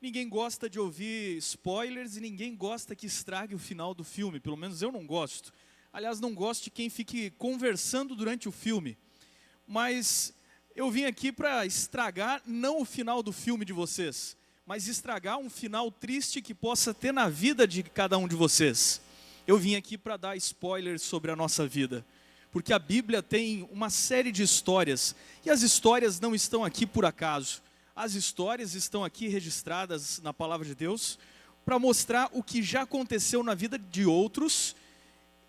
Ninguém gosta de ouvir spoilers e ninguém gosta que estrague o final do filme. Pelo menos eu não gosto. Aliás, não gosto de quem fique conversando durante o filme. Mas eu vim aqui para estragar não o final do filme de vocês, mas estragar um final triste que possa ter na vida de cada um de vocês. Eu vim aqui para dar spoilers sobre a nossa vida. Porque a Bíblia tem uma série de histórias. E as histórias não estão aqui por acaso. As histórias estão aqui registradas na Palavra de Deus para mostrar o que já aconteceu na vida de outros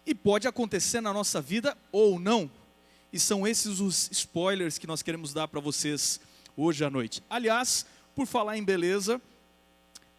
e pode acontecer na nossa vida ou não. E são esses os spoilers que nós queremos dar para vocês hoje à noite. Aliás, por falar em beleza,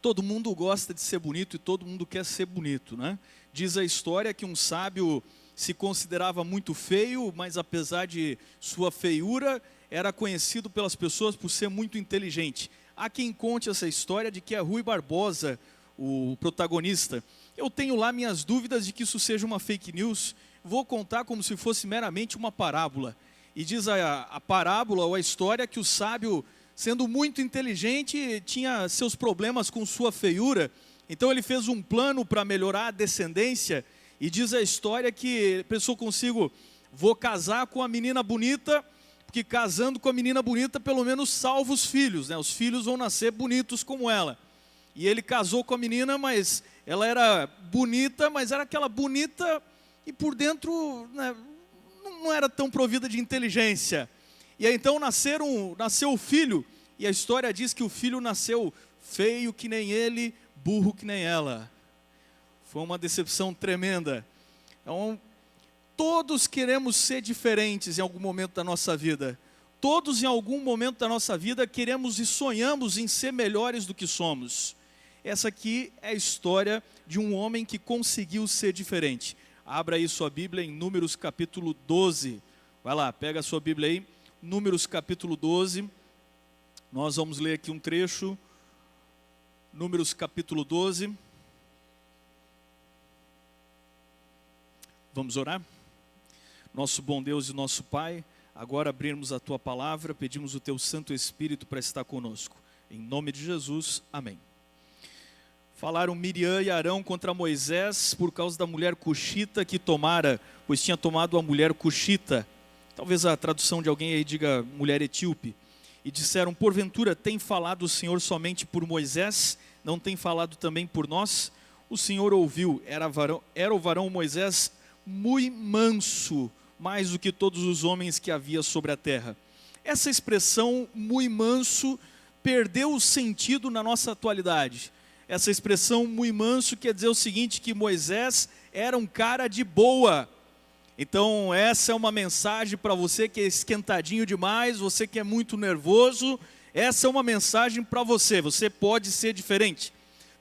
todo mundo gosta de ser bonito e todo mundo quer ser bonito, né? Diz a história que um sábio se considerava muito feio, mas apesar de sua feiura, era conhecido pelas pessoas por ser muito inteligente. Há quem conte essa história de que é Rui Barbosa, o protagonista. Eu tenho lá minhas dúvidas de que isso seja uma fake news. Vou contar como se fosse meramente uma parábola. E diz a parábola ou a história que o sábio, sendo muito inteligente, tinha seus problemas com sua feiura. Então ele fez um plano para melhorar a descendência. E diz a história que pensou consigo, vou casar com a menina bonita, porque casando com a menina bonita, pelo menos salva os filhos, né? Os filhos vão nascer bonitos como ela. E ele casou com a menina, mas ela era bonita, mas era aquela bonita e por dentro, né, não era tão provida de inteligência. E aí então nasceu o filho, e a história diz que o filho nasceu feio que nem ele, burro que nem ela. Foi uma decepção tremenda. Então, todos queremos ser diferentes em algum momento da nossa vida. Todos em algum momento da nossa vida queremos e sonhamos em ser melhores do que somos. Essa aqui é a história de um homem que conseguiu ser diferente. Abra aí sua Bíblia em Números capítulo 12. Vai lá, pega a sua Bíblia aí. Números capítulo 12. Nós vamos ler aqui um trecho. Números capítulo 12. Vamos orar? Nosso bom Deus e nosso Pai, agora abrirmos a Tua palavra, pedimos o Teu Santo Espírito para estar conosco. Em nome de Jesus, amém. Falaram Miriam e Arão contra Moisés por causa da mulher cuxita que tomara, pois tinha tomado a mulher cuxita. Talvez a tradução de alguém aí diga mulher etíope. E disseram, porventura tem falado o Senhor somente por Moisés? Não tem falado também por nós? O Senhor ouviu, era o varão Moisés muito manso, mais do que todos os homens que havia sobre a terra. Essa expressão, muito manso, perdeu o sentido na nossa atualidade. Essa expressão, muito manso, quer dizer o seguinte, que Moisés era um cara de boa. Então, essa é uma mensagem para você que é esquentadinho demais, você que é muito nervoso, essa é uma mensagem para você, você pode ser diferente.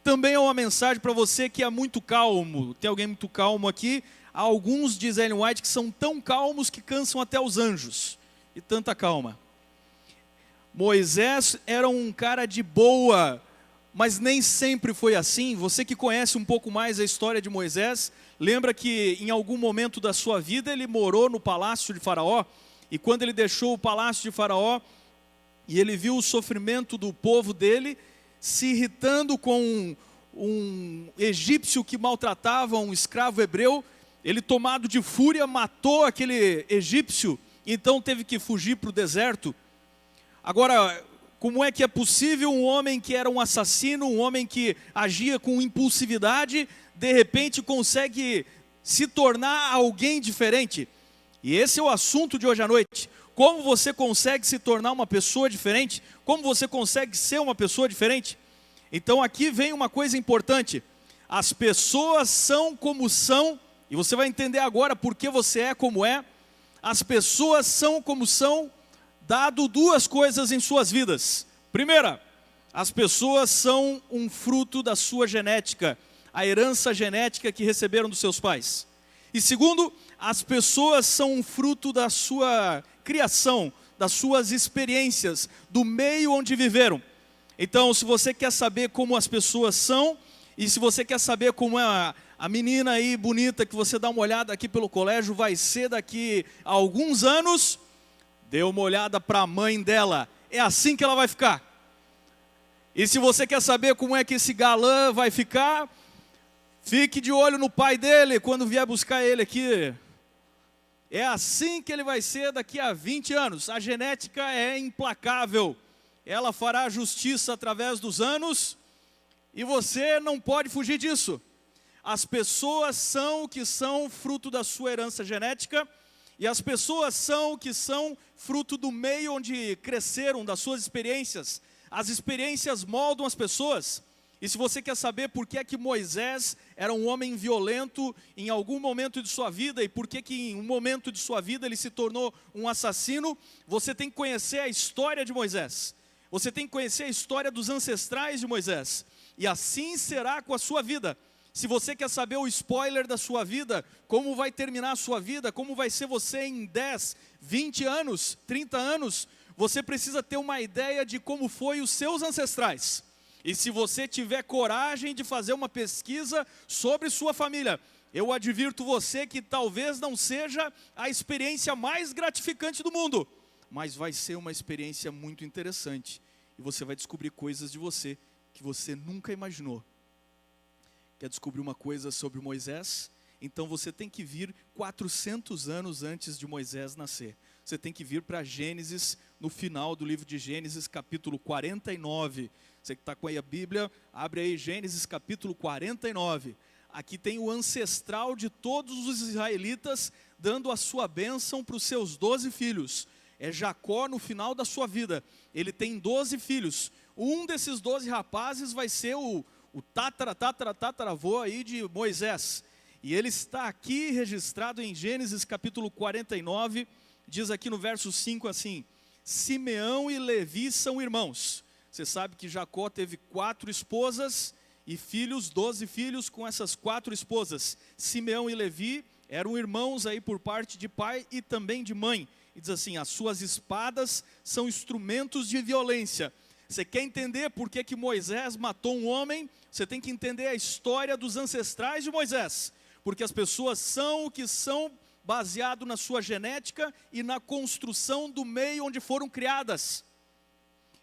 Também é uma mensagem para você que é muito calmo. Tem alguém muito calmo aqui? Há alguns, diz Ellen White, que são tão calmos que cansam até os anjos. E tanta calma. Moisés era um cara de boa, mas nem sempre foi assim. Você que conhece um pouco mais a história de Moisés, lembra que em algum momento da sua vida ele morou no palácio de Faraó. E quando ele deixou o palácio de Faraó, e ele viu o sofrimento do povo dele, se irritando com um egípcio que maltratava um escravo hebreu, ele, tomado de fúria, matou aquele egípcio, então teve que fugir para o deserto. Agora, como é que é possível um homem que era um assassino, um homem que agia com impulsividade, de repente consegue se tornar alguém diferente? E esse é o assunto de hoje à noite. Como você consegue se tornar uma pessoa diferente? Como você consegue ser uma pessoa diferente? Então aqui vem uma coisa importante. As pessoas são como são. E você vai entender agora por que você é como é. As pessoas são como são, dado duas coisas em suas vidas. Primeira, as pessoas são um fruto da sua genética, a herança genética que receberam dos seus pais. E segundo, as pessoas são um fruto da sua criação, das suas experiências, do meio onde viveram. Então, se você quer saber como as pessoas são, e se você quer saber como é a menina aí bonita que você dá uma olhada aqui pelo colégio vai ser daqui a alguns anos, dê uma olhada para a mãe dela. É assim que ela vai ficar. E se você quer saber como é que esse galã vai ficar, fique de olho no pai dele quando vier buscar ele aqui. É assim que ele vai ser daqui a 20 anos. A genética é implacável. Ela fará justiça através dos anos e você não pode fugir disso. As pessoas são o que são fruto da sua herança genética e as pessoas são o que são fruto do meio onde cresceram, das suas experiências. As experiências moldam as pessoas. E se você quer saber por que é que Moisés era um homem violento em algum momento de sua vida e por que que em um momento de sua vida ele se tornou um assassino, você tem que conhecer a história de Moisés. Você tem que conhecer a história dos ancestrais de Moisés. E assim será com a sua vida. Se você quer saber o spoiler da sua vida, como vai terminar a sua vida, como vai ser você em 10, 20 anos, 30 anos, você precisa ter uma ideia de como foi os seus ancestrais. E se você tiver coragem de fazer uma pesquisa sobre sua família, eu advirto você que talvez não seja a experiência mais gratificante do mundo, mas vai ser uma experiência muito interessante. E você vai descobrir coisas de você que você nunca imaginou. Quer descobrir uma coisa sobre Moisés? Então você tem que vir 400 anos antes de Moisés nascer. Você tem que vir para Gênesis, no final do livro de Gênesis, capítulo 49. Você que está com aí a Bíblia, abre aí Gênesis capítulo 49. Aqui tem o ancestral de todos os israelitas, dando a sua bênção para os seus 12 filhos. É Jacó no final da sua vida. Ele tem 12 filhos. Um desses 12 rapazes vai ser o tataravô aí de Moisés. E ele está aqui registrado em Gênesis capítulo 49, diz aqui no verso 5 assim: Simeão e Levi são irmãos. Você sabe que Jacó teve 4 esposas e filhos, 12 filhos com essas 4 esposas. Simeão e Levi eram irmãos aí por parte de pai e também de mãe. E diz assim: as suas espadas são instrumentos de violência. Você quer entender por que que Moisés matou um homem? Você tem que entender a história dos ancestrais de Moisés. Porque as pessoas são o que são baseado na sua genética e na construção do meio onde foram criadas.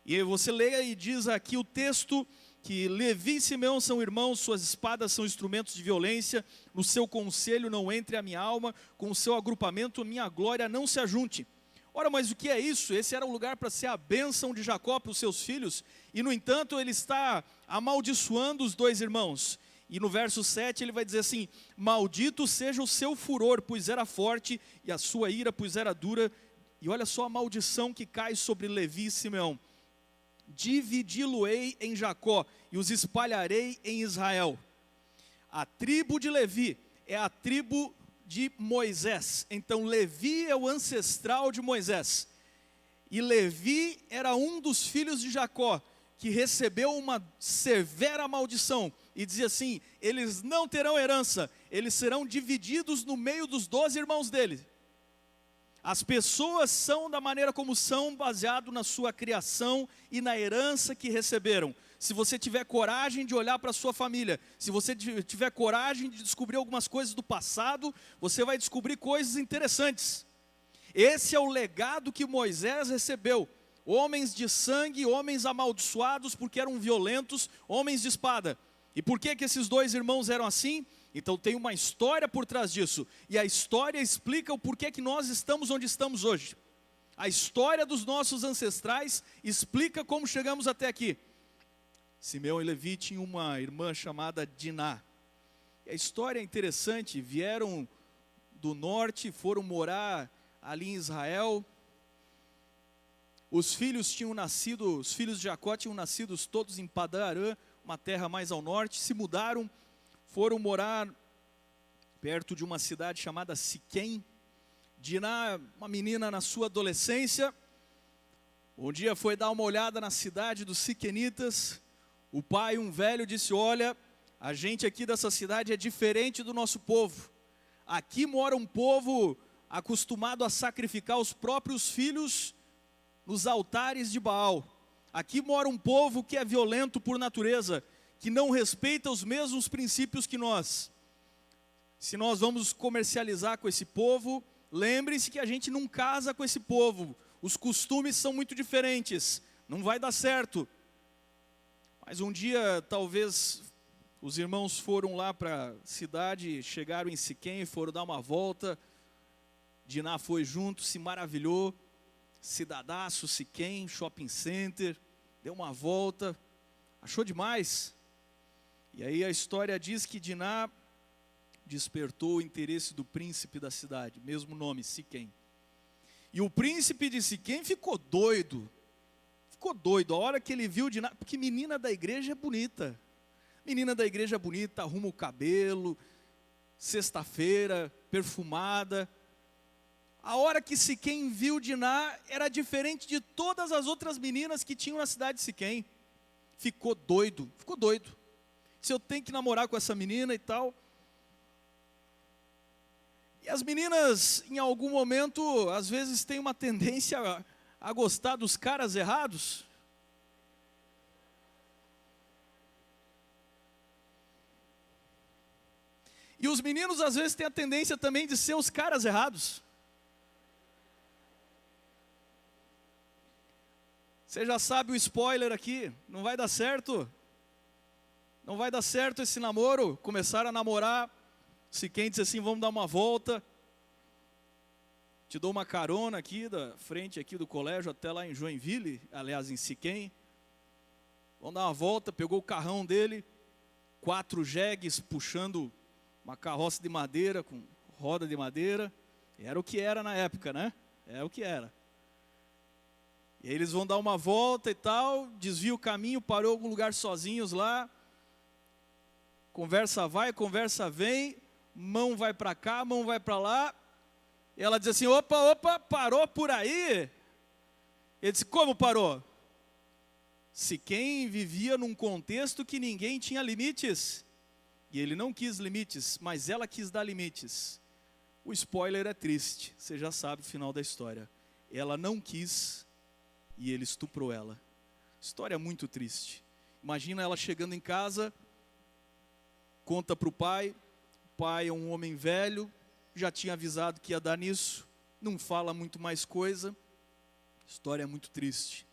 E você lê e diz aqui o texto que Levi e Simeão são irmãos, suas espadas são instrumentos de violência, no seu conselho não entre a minha alma, com o seu agrupamento a minha glória não se ajunte. Ora, mas o que é isso? Esse era o lugar para ser a bênção de Jacó para os seus filhos, e no entanto ele está amaldiçoando os 2 irmãos. E no verso 7 ele vai dizer assim: maldito seja o seu furor, pois era forte, e a sua ira, pois era dura. E olha só a maldição que cai sobre Levi e Simeão: dividi-lo-ei em Jacó, e os espalharei em Israel. A tribo de Levi é a tribo de Moisés. Então Levi é o ancestral de Moisés. E Levi era um dos filhos de Jacó, que recebeu uma severa maldição. E dizia assim: eles não terão herança, eles serão divididos no meio dos 12 irmãos dele. As pessoas são da maneira como são, baseado na sua criação e na herança que receberam. Se você tiver coragem de olhar para a sua família, se você tiver coragem de descobrir algumas coisas do passado, você vai descobrir coisas interessantes. Esse é o legado que Moisés recebeu. Homens de sangue, homens amaldiçoados porque eram violentos, homens de espada. E por que que esses 2 irmãos eram assim? Então tem uma história por trás disso. E a história explica o porquê que nós estamos onde estamos hoje. A história dos nossos ancestrais explica como chegamos até aqui. Simeão e Levi tinham uma irmã chamada Diná. E a história é interessante, vieram do norte, foram morar ali em Israel. Os filhos de Jacó tinham nascido todos em Padã Arã, uma terra mais ao norte, se mudaram, foram morar perto de uma cidade chamada Siquém. Diná, uma menina na sua adolescência, um dia foi dar uma olhada na cidade dos siquenitas. O pai, um velho, disse: olha, a gente aqui dessa cidade é diferente do nosso povo. Aqui mora um povo acostumado a sacrificar os próprios filhos nos altares de Baal. Aqui mora um povo que é violento por natureza, que não respeita os mesmos princípios que nós. Se nós vamos comercializar com esse povo, lembre-se que a gente não casa com esse povo. Os costumes são muito diferentes, não vai dar certo. Mas um dia, talvez, os irmãos foram lá para a cidade, chegaram em Siquém, foram dar uma volta. Diná foi junto, se maravilhou. Cidadaço, Siquém, shopping center, deu uma volta, achou demais. E aí a história diz que Diná despertou o interesse do príncipe da cidade, mesmo nome, Siquém. E o príncipe de Siquém ficou doido. A hora que ele viu Diná, porque menina da igreja é bonita. Menina da igreja é bonita, arruma o cabelo, sexta-feira, perfumada. A hora que Siquém viu Diná, era diferente de todas as outras meninas que tinham na cidade de Siquém. Ficou doido. Se eu tenho que namorar com essa menina e tal. E as meninas, em algum momento, às vezes têm uma tendência a gostar dos caras errados. E os meninos, às vezes, têm a tendência também de ser os caras errados. Você já sabe o spoiler aqui, não vai dar certo. Não vai dar certo esse namoro. Começaram a namorar. Siquém disse assim, vamos dar uma volta. Te dou uma carona aqui da frente aqui do colégio até lá em Joinville, aliás em Siquém. Vamos dar uma volta, pegou o carrão dele, 4 jegues puxando uma carroça de madeira com roda de madeira. Era o que era na época, né? É o que era. E aí eles vão dar uma volta e tal, desvia o caminho, parou em algum lugar sozinhos lá. Conversa vai, conversa vem, mão vai para cá, mão vai para lá. E ela diz assim, opa, parou por aí? Ele disse, como parou? Siquém vivia num contexto que ninguém tinha limites. E ele não quis limites, mas ela quis dar limites. O spoiler é triste, você já sabe o final da história. Ela não quis e ele estuprou ela. História muito triste. Imagina ela chegando em casa, conta para o pai é um homem velho, já tinha avisado que ia dar nisso, não fala muito mais coisa. História muito triste.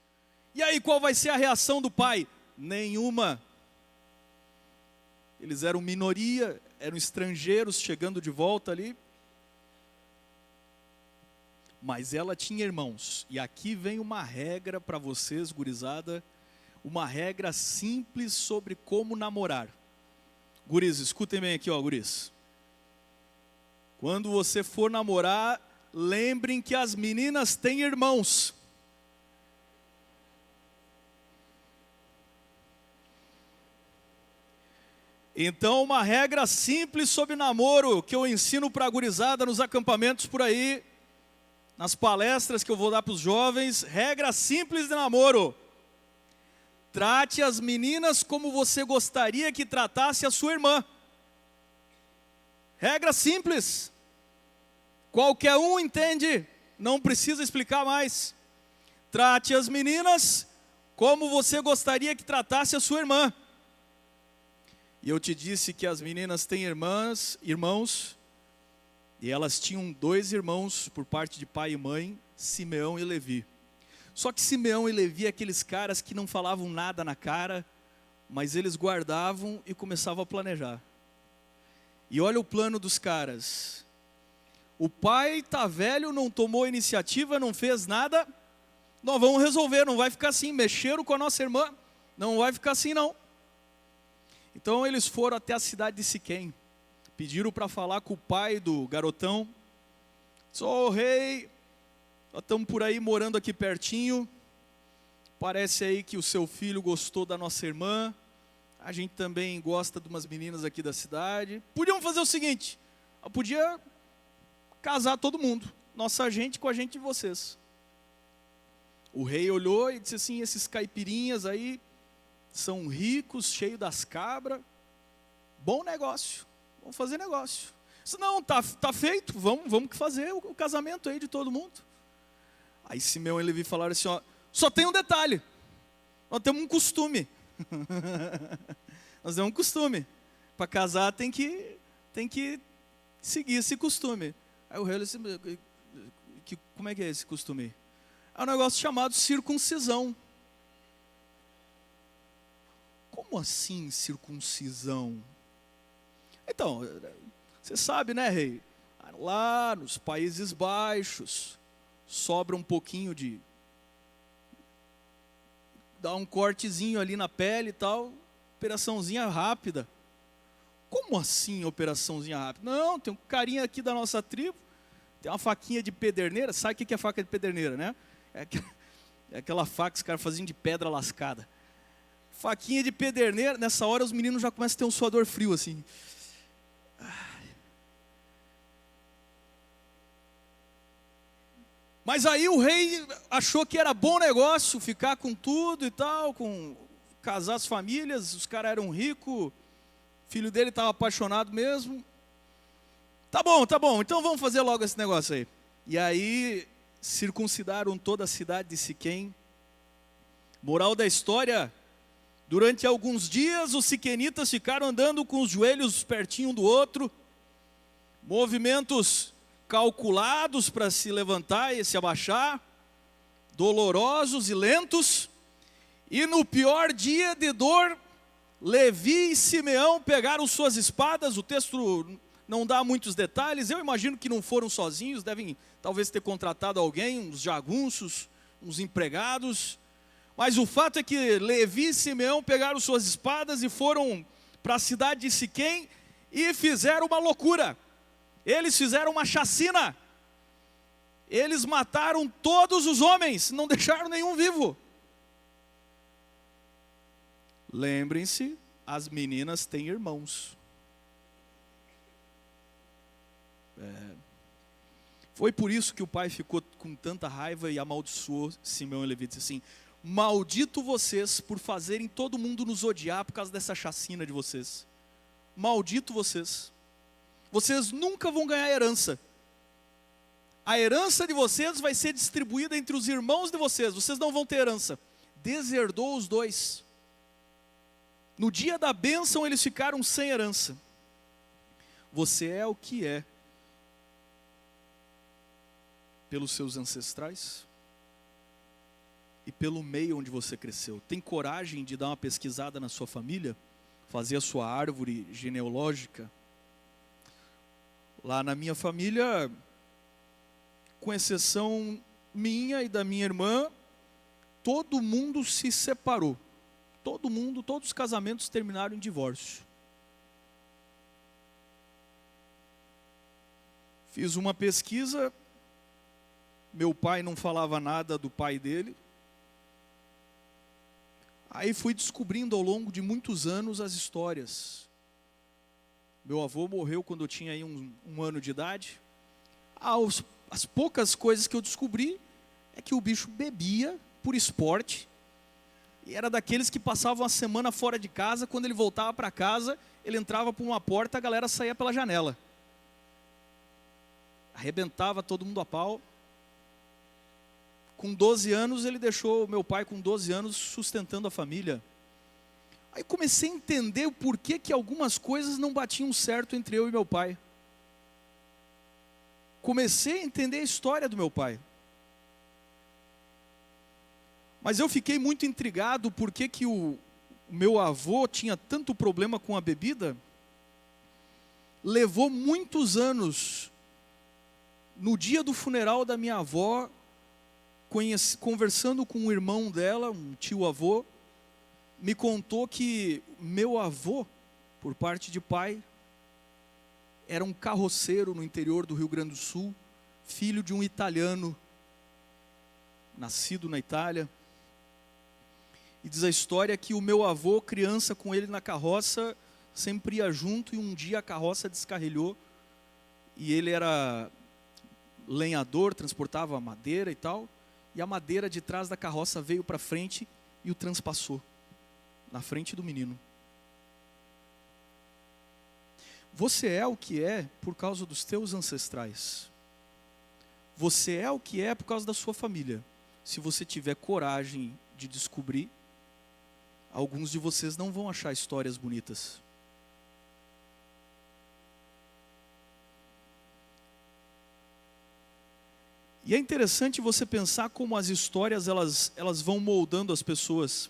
E aí qual vai ser a reação do pai? Nenhuma. Eles eram minoria, eram estrangeiros chegando de volta ali. Mas ela tinha irmãos. E aqui vem uma regra para vocês, gurizada. Uma regra simples sobre como namorar. Guris, escutem bem aqui, ó, guris. Quando você for namorar, lembrem que as meninas têm irmãos. Então, uma regra simples sobre namoro, que eu ensino para a gurizada nos acampamentos por aí, nas palestras que eu vou dar para os jovens, regra simples de namoro. Trate as meninas como você gostaria que tratasse a sua irmã. Regra simples. Qualquer um entende, não precisa explicar mais. Trate as meninas como você gostaria que tratasse a sua irmã. E eu te disse que as meninas têm irmãos, e elas tinham 2 irmãos por parte de pai e mãe, Simeão e Levi. Só que Simeão e Levi, aqueles caras que não falavam nada na cara, mas eles guardavam e começavam a planejar. E olha o plano dos caras. O pai tá velho, não tomou iniciativa, não fez nada. Nós vamos resolver, não vai ficar assim. Mexeram com a nossa irmã, não vai ficar assim não. Então eles foram até a cidade de Siquém. Pediram para falar com o pai do garotão. Sou o rei, nós estamos por aí morando aqui pertinho. Parece aí que o seu filho gostou da nossa irmã. A gente também gosta de umas meninas aqui da cidade. Podiam fazer o seguinte, podia casar todo mundo. Nossa gente com a gente de vocês. O rei olhou e disse assim, esses caipirinhas aí são ricos, cheios das cabras. Bom negócio, vamos fazer negócio. Disse, não, tá feito, vamos fazer o casamento aí de todo mundo. Aí Simeão e Levi falaram assim, ó, só tem um detalhe, nós temos um costume. Nós temos um costume. Para casar tem que seguir esse costume. Aí o rei disse, como é que é esse costume? É um negócio chamado circuncisão. como assim circuncisão? Então, você sabe, né, rei? Lá nos Países Baixos, sobra um pouquinho de... dá um cortezinho ali na pele e tal, operaçãozinha rápida. Como assim operaçãozinha rápida? Não, tem um carinha aqui da nossa tribo, tem uma faquinha de pederneira. Sabe o que é faca de pederneira, né? É aquela faca que os caras faziam de pedra lascada. Faquinha de pederneira. Nessa hora os meninos já começam a ter um suador frio assim. Mas aí o rei achou que era bom negócio ficar com tudo e tal, casar as famílias. Os caras eram ricos, filho dele estava apaixonado mesmo. Tá bom, então vamos fazer logo esse negócio aí. E aí circuncidaram toda a cidade de Siquém. Moral da história: durante alguns dias os siquenitas ficaram andando com os joelhos pertinho um do outro, movimentos calculados para se levantar e se abaixar, dolorosos e lentos. E no pior dia de dor, Levi e Simeão pegaram suas espadas. O texto não dá muitos detalhes, eu imagino que não foram sozinhos, devem talvez ter contratado alguém, uns jagunços, uns empregados. Mas o fato é que Levi e Simeão pegaram suas espadas e foram para a cidade de Siquém e fizeram uma loucura. Eles fizeram uma chacina. Eles mataram todos os homens, não deixaram nenhum vivo. Lembrem-se, as meninas têm irmãos. Foi por isso que o pai ficou com tanta raiva e amaldiçoou Simeão e Levi. Disse assim: maldito vocês por fazerem todo mundo nos odiar por causa dessa chacina de vocês. Maldito vocês. Vocês nunca vão ganhar herança. A herança de vocês vai ser distribuída entre os irmãos de vocês. Vocês não vão ter herança. Deserdou os dois. No dia da bênção eles ficaram sem herança. Você é o que é pelos seus ancestrais e pelo meio onde você cresceu. Tem coragem de dar uma pesquisada na sua família? Fazer a sua árvore genealógica? Lá na minha família, com exceção minha e da minha irmã, todo mundo se separou. Todo mundo, todos os casamentos terminaram em divórcio. Fiz uma pesquisa, meu pai não falava nada do pai dele. Aí fui descobrindo ao longo de muitos anos as histórias. Meu avô morreu quando eu tinha aí um ano de idade. As poucas coisas que eu descobri é que o bicho bebia por esporte. E era daqueles que passavam a semana fora de casa. Quando ele voltava para casa, ele entrava por uma porta, a galera saía pela janela. Arrebentava todo mundo a pau. Com 12 anos, ele deixou meu pai com 12 anos sustentando a família. Aí comecei a entender o porquê que algumas coisas não batiam certo entre eu e meu pai. Comecei a entender a história do meu pai. Mas eu fiquei muito intrigado porque que o meu avô tinha tanto problema com a bebida. Levou muitos anos. No dia do funeral da minha avó, conversando com um irmão dela, um tio-avô, me contou que meu avô, por parte de pai, era um carroceiro no interior do Rio Grande do Sul, filho de um italiano, nascido na Itália. E diz a história que o meu avô, criança com ele na carroça, sempre ia junto, e um dia a carroça descarrilhou, e ele era lenhador, transportava madeira e tal, e a madeira de trás da carroça veio para frente e o transpassou, na frente do menino. Você é o que é por causa dos teus ancestrais. Você é o que é por causa da sua família. Se você tiver coragem de descobrir, alguns de vocês não vão achar histórias bonitas. E é interessante você pensar como as histórias elas vão moldando as pessoas.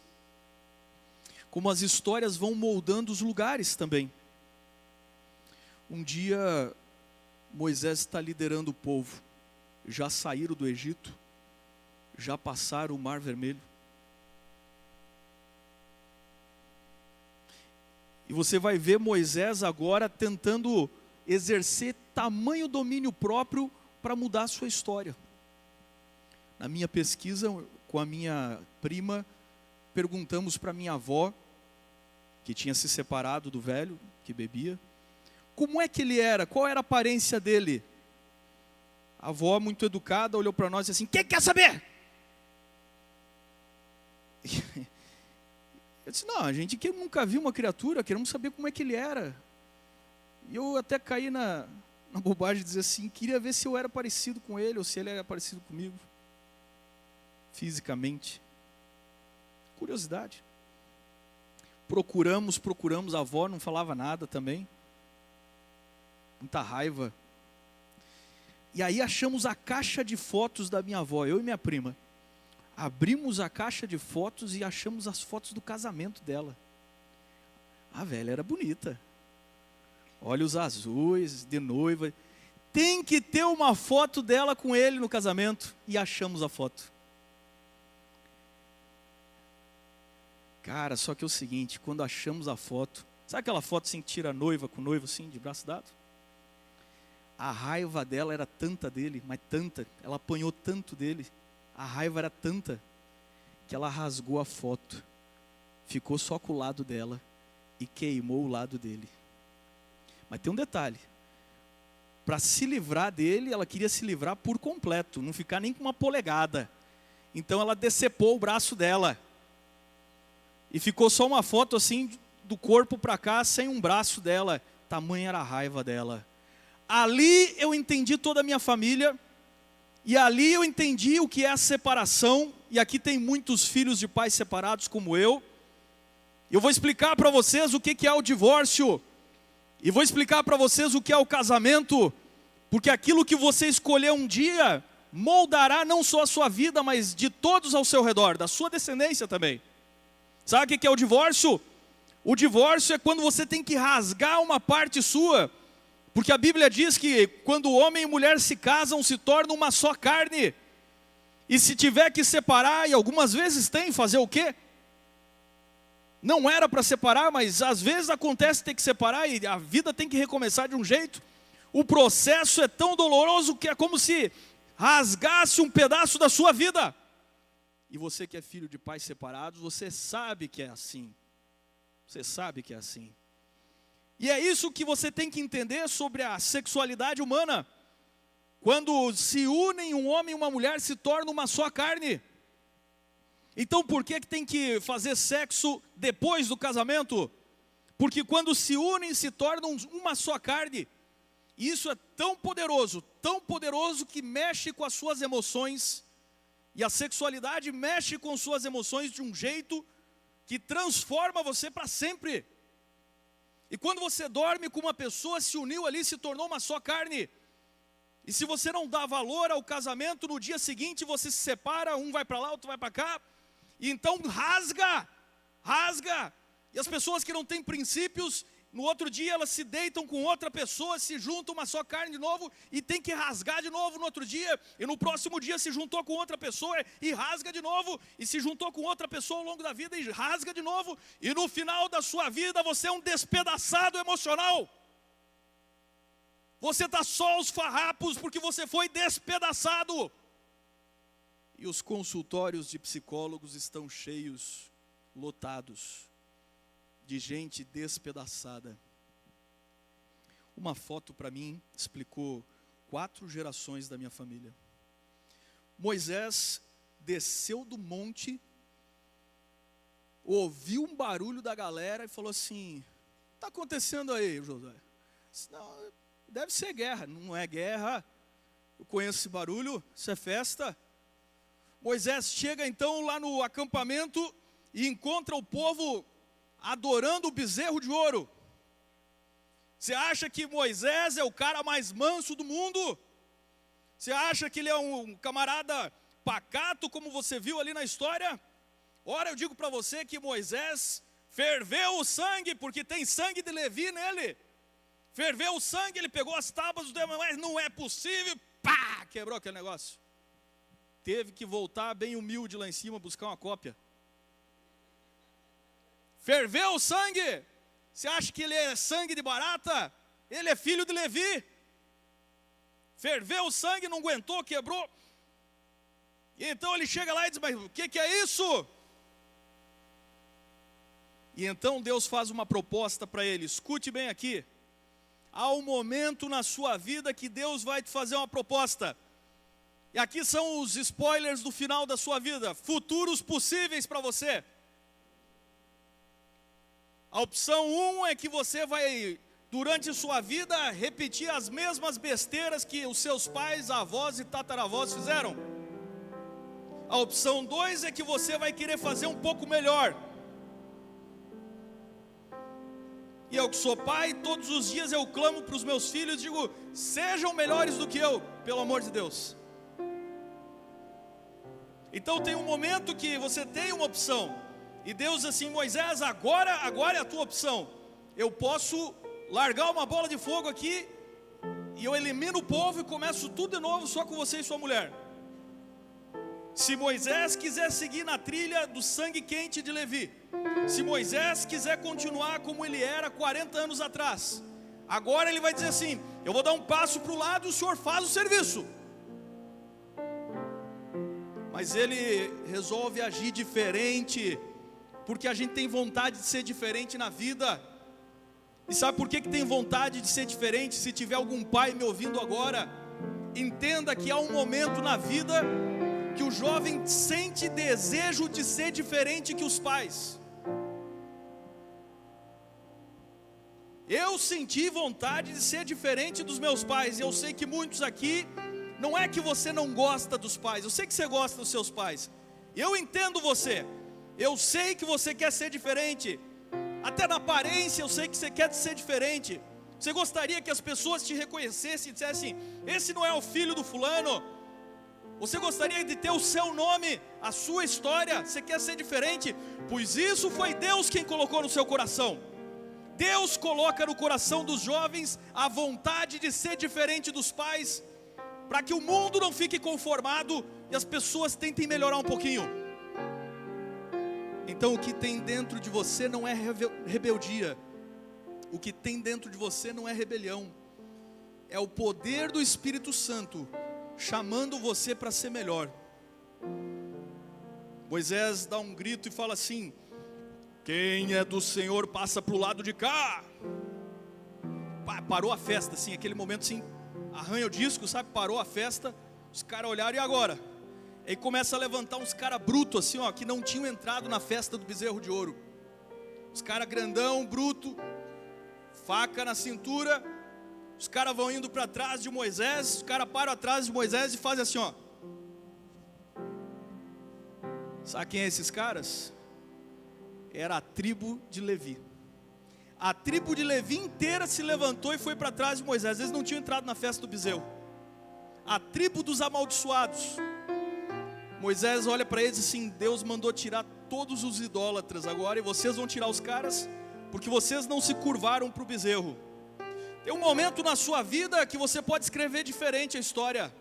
como as histórias vão moldando os lugares também. Um dia, Moisés está liderando o povo. Já saíram do Egito, já passaram o Mar Vermelho. E você vai ver Moisés agora tentando exercer tamanho domínio próprio para mudar a sua história. Na minha pesquisa com a minha prima, perguntamos para minha avó, que tinha se separado do velho, que bebia, como é que ele era, qual era a aparência dele. A avó, muito educada, olhou para nós e disse assim: quem quer saber? Eu disse: não, a gente que nunca viu uma criatura, queremos saber como é que ele era. E eu até caí na bobagem de dizer assim, queria ver se eu era parecido com ele, ou se ele era parecido comigo, fisicamente. Curiosidade. Procuramos, a avó não falava nada também. Muita raiva. E aí achamos a caixa de fotos da minha avó, eu e minha prima. Abrimos a caixa de fotos e achamos as fotos do casamento dela. A velha era bonita. Olhos azuis, de noiva. Tem que ter uma foto dela com ele no casamento. E achamos a foto. Cara, só que é o seguinte, quando achamos a foto, sabe aquela foto assim que tira a noiva com o noivo assim, de braço dado? A raiva dela era tanta dele, mas tanta, ela apanhou tanto dele, a raiva era tanta, que ela rasgou a foto, ficou só com o lado dela e queimou o lado dele. Mas tem um detalhe, para se livrar dele, ela queria se livrar por completo, não ficar nem com uma polegada. Então ela decepou o braço dela. E ficou só uma foto assim, do corpo para cá, sem um braço dela. Tamanha era a raiva dela. Ali eu entendi toda a minha família. E ali eu entendi o que é a separação. E aqui tem muitos filhos de pais separados como eu. Eu vou explicar para vocês o que é o divórcio. E vou explicar para vocês o que é o casamento. Porque aquilo que você escolher um dia, moldará não só a sua vida, mas de todos ao seu redor, da sua descendência também. Sabe o que é o divórcio? O divórcio é quando você tem que rasgar uma parte sua. Porque a Bíblia diz que quando homem e mulher se casam, se tornam uma só carne. E se tiver que separar, e algumas vezes tem, fazer o quê? Não era para separar, mas às vezes acontece ter que separar e a vida tem que recomeçar de um jeito. O processo é tão doloroso que é como se rasgasse um pedaço da sua vida. E você que é filho de pais separados, você sabe que é assim. Você sabe que é assim. E é isso que você tem que entender sobre a sexualidade humana. Quando se unem um homem e uma mulher, se torna uma só carne. Então por que tem que fazer sexo depois do casamento? Porque quando se unem, se tornam uma só carne. E isso é tão poderoso que mexe com as suas emoções. E a sexualidade mexe com suas emoções de um jeito que transforma você para sempre. E quando você dorme com uma pessoa, se uniu ali, se tornou uma só carne. E se você não dá valor ao casamento, no dia seguinte você se separa, um vai para lá, outro vai para cá. E então rasga. E as pessoas que não têm princípios, no outro dia elas se deitam com outra pessoa, se juntam uma só carne de novo e tem que rasgar de novo no outro dia. E no próximo dia se juntou com outra pessoa e rasga de novo. E se juntou com outra pessoa ao longo da vida e rasga de novo. E no final da sua vida você é um despedaçado emocional. Você está só aos farrapos porque você foi despedaçado. E os consultórios de psicólogos estão cheios, lotados de gente despedaçada. Uma foto para mim explicou 4 gerações da minha família. Moisés desceu do monte, ouviu um barulho da galera e falou assim: o que está acontecendo aí, Josué? Não, deve ser guerra. Não é guerra, eu conheço esse barulho, isso é festa. Moisés chega então lá no acampamento e encontra o povo adorando o bezerro de ouro. Você acha que Moisés é o cara mais manso do mundo? Você acha que ele é um camarada pacato, como você viu ali na história? Ora, eu digo para você que Moisés Ferveu o sangue, porque tem sangue de Levi nele. Ferveu o sangue, ele pegou as tábuas do demônio, mas não é possível. Pá, quebrou aquele negócio. Teve que voltar bem humilde lá em cima, buscar uma cópia. Ferveu o sangue. Você acha que ele é sangue de barata? Ele é filho de Levi. Ferveu o sangue, não aguentou, quebrou. E então ele chega lá e diz, mas o que é isso? E então Deus faz uma proposta para ele. Escute bem aqui. Há um momento na sua vida que Deus vai te fazer uma proposta. E aqui são os spoilers do final da sua vida. Futuros possíveis para você. A opção 1 é que você vai, durante sua vida, repetir as mesmas besteiras que os seus pais, avós e tataravós fizeram. A opção 2 é que você vai querer fazer um pouco melhor. E eu que sou pai, todos os dias eu clamo para os meus filhos e digo, sejam melhores do que eu, pelo amor de Deus. Então tem um momento que você tem uma opção. E Deus assim, Moisés, agora é a tua opção. Eu posso largar uma bola de fogo aqui, e eu elimino o povo e começo tudo de novo só com você e sua mulher. Se Moisés quiser seguir na trilha do sangue quente de Levi, se Moisés quiser continuar como ele era 40 anos atrás, agora ele vai dizer assim, eu vou dar um passo para o lado e o senhor faz o serviço. Mas ele resolve agir diferente, porque a gente tem vontade de ser diferente na vida. E sabe por que tem vontade de ser diferente? Se tiver algum pai me ouvindo agora, entenda que há um momento na vida que o jovem sente desejo de ser diferente que os pais. Eu senti vontade de ser diferente dos meus pais, e eu sei que muitos aqui, não é que você não gosta dos pais, eu sei que você gosta dos seus pais, eu entendo você, eu sei que você quer ser diferente, até na aparência eu sei que você quer ser diferente. Você gostaria que as pessoas te reconhecessem e dissessem, esse não é o filho do fulano? Você gostaria de ter o seu nome, a sua história? Você quer ser diferente? Pois isso foi Deus quem colocou no seu coração. Deus coloca no coração dos jovens a vontade de ser diferente dos pais, para que o mundo não fique conformado e as pessoas tentem melhorar um pouquinho. Então o que tem dentro de você não é rebeldia, o que tem dentro de você não é rebelião, é o poder do Espírito Santo chamando você para ser melhor. Moisés dá um grito e fala assim, quem é do Senhor passa para o lado de cá. Parou a festa assim, aquele momento assim, arranha o disco, sabe, parou a festa, os caras olharam, e agora? Aí começa a levantar uns caras brutos assim, ó, que não tinham entrado na festa do bezerro de ouro. Os caras grandão, bruto, faca na cintura. Os caras vão indo para trás de Moisés, os caras param atrás de Moisés e fazem assim, ó. Sabe quem é esses caras? Era a tribo de Levi. A tribo de Levi inteira se levantou e foi para trás de Moisés. Eles não tinham entrado na festa do bezerro. A tribo dos amaldiçoados. Moisés olha para eles assim, Deus mandou tirar todos os idólatras agora, e vocês vão tirar os caras, porque vocês não se curvaram para o bezerro. Tem um momento na sua vida que você pode escrever diferente a história.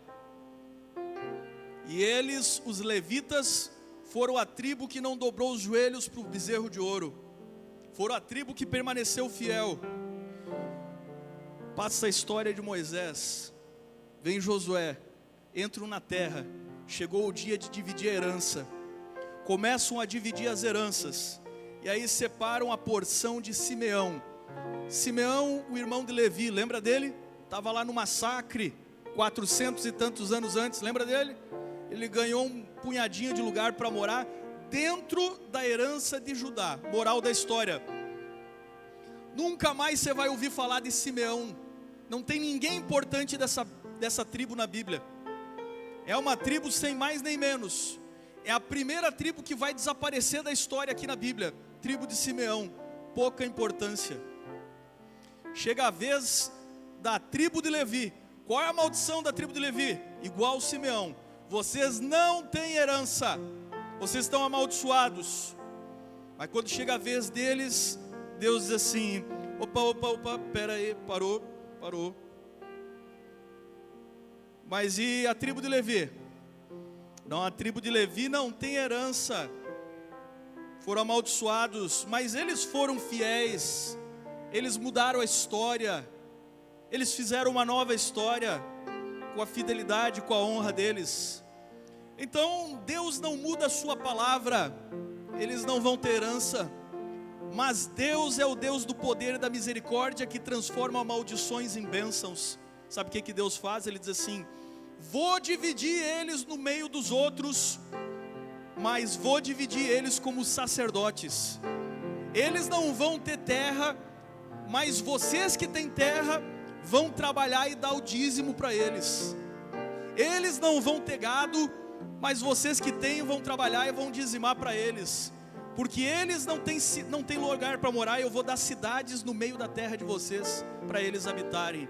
E eles, os levitas, foram a tribo que não dobrou os joelhos para o bezerro de ouro. Foram a tribo que permaneceu fiel. Passa a história de Moisés. Vem Josué, entram na terra. Chegou o dia de dividir a herança. Começam a dividir as heranças. E aí separam a porção de Simeão. Simeão, o irmão de Levi, lembra dele? Estava lá no massacre, 400 e tantos anos antes, lembra dele? Ele ganhou um punhadinho de lugar para morar dentro da herança de Judá. Moral da história: nunca mais você vai ouvir falar de Simeão. Não tem ninguém importante dessa tribo na Bíblia. É uma tribo sem mais nem menos. É a primeira tribo que vai desaparecer da história aqui na Bíblia. Tribo de Simeão, pouca importância. Chega a vez da tribo de Levi. Qual é a maldição da tribo de Levi? Igual Simeão: vocês não têm herança, vocês estão amaldiçoados. Mas quando chega a vez deles, Deus diz assim: opa, pera aí, parou. Mas e a tribo de Levi? Não, a tribo de Levi não tem herança, foram amaldiçoados, mas eles foram fiéis, eles mudaram a história, eles fizeram uma nova história, com a fidelidade, com a honra deles. Então Deus não muda a sua palavra, eles não vão ter herança, mas Deus é o Deus do poder e da misericórdia, que transforma maldições em bênçãos. Sabe o que Deus faz? Ele diz assim: vou dividir eles no meio dos outros, mas vou dividir eles como sacerdotes. Eles não vão ter terra, mas vocês que têm terra vão trabalhar e dar o dízimo para eles. Eles não vão ter gado, mas vocês que têm vão trabalhar e vão dizimar para eles. Porque eles não têm lugar para morar, eu vou dar cidades no meio da terra de vocês, para eles habitarem.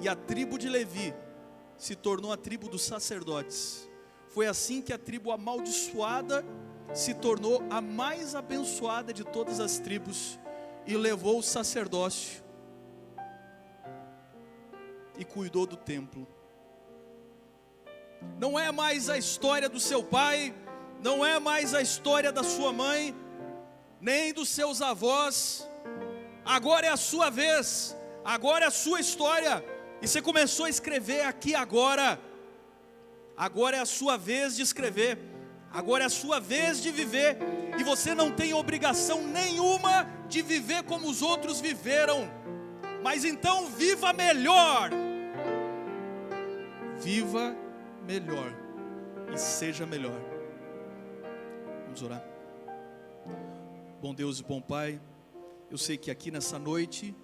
E a tribo de Levi se tornou a tribo dos sacerdotes. Foi assim que a tribo amaldiçoada se tornou a mais abençoada de todas as tribos, e levou o sacerdócio e cuidou do templo. Não é mais a história do seu pai, não é mais a história da sua mãe, nem dos seus avós. Agora é a sua vez, agora é a sua história. E você começou a escrever aqui agora. Agora é a sua vez de escrever, agora é a sua vez de viver. E você não tem obrigação nenhuma de viver como os outros viveram, mas então viva melhor. Viva melhor e seja melhor. Vamos orar. Bom Deus e bom Pai, eu sei que aqui nessa noite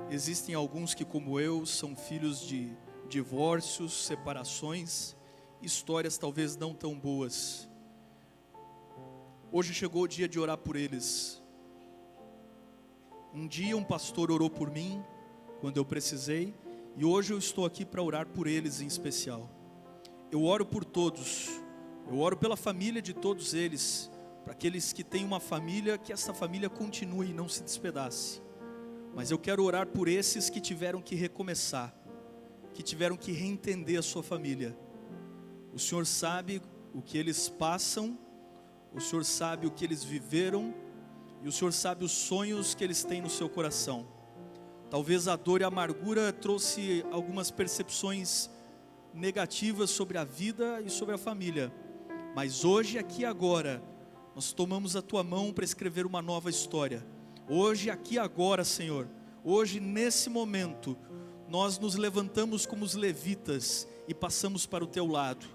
existem alguns que, como eu, são filhos de divórcios, separações, histórias talvez não tão boas. Hoje chegou o dia de orar por eles. Um dia um pastor orou por mim quando eu precisei, e hoje eu estou aqui para orar por eles em especial. Eu oro por todos, eu oro pela família de todos eles, para aqueles que têm uma família, que essa família continue e não se despedace. Mas eu quero orar por esses que tiveram que recomeçar, que tiveram que reentender a sua família. O Senhor sabe o que eles passam, o Senhor sabe o que eles viveram, e o Senhor sabe os sonhos que eles têm no seu coração. Talvez a dor e a amargura trouxe algumas percepções negativas sobre a vida e sobre a família, mas hoje, aqui e agora, nós tomamos a tua mão para escrever uma nova história. Hoje, aqui e agora, Senhor, hoje nesse momento, nós nos levantamos como os levitas e passamos para o teu lado.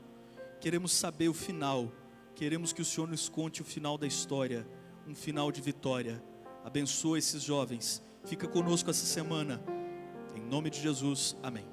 Queremos saber o final, queremos que o Senhor nos conte o final da história, um final de vitória. Abençoa esses jovens, fica conosco essa semana, em nome de Jesus, amém.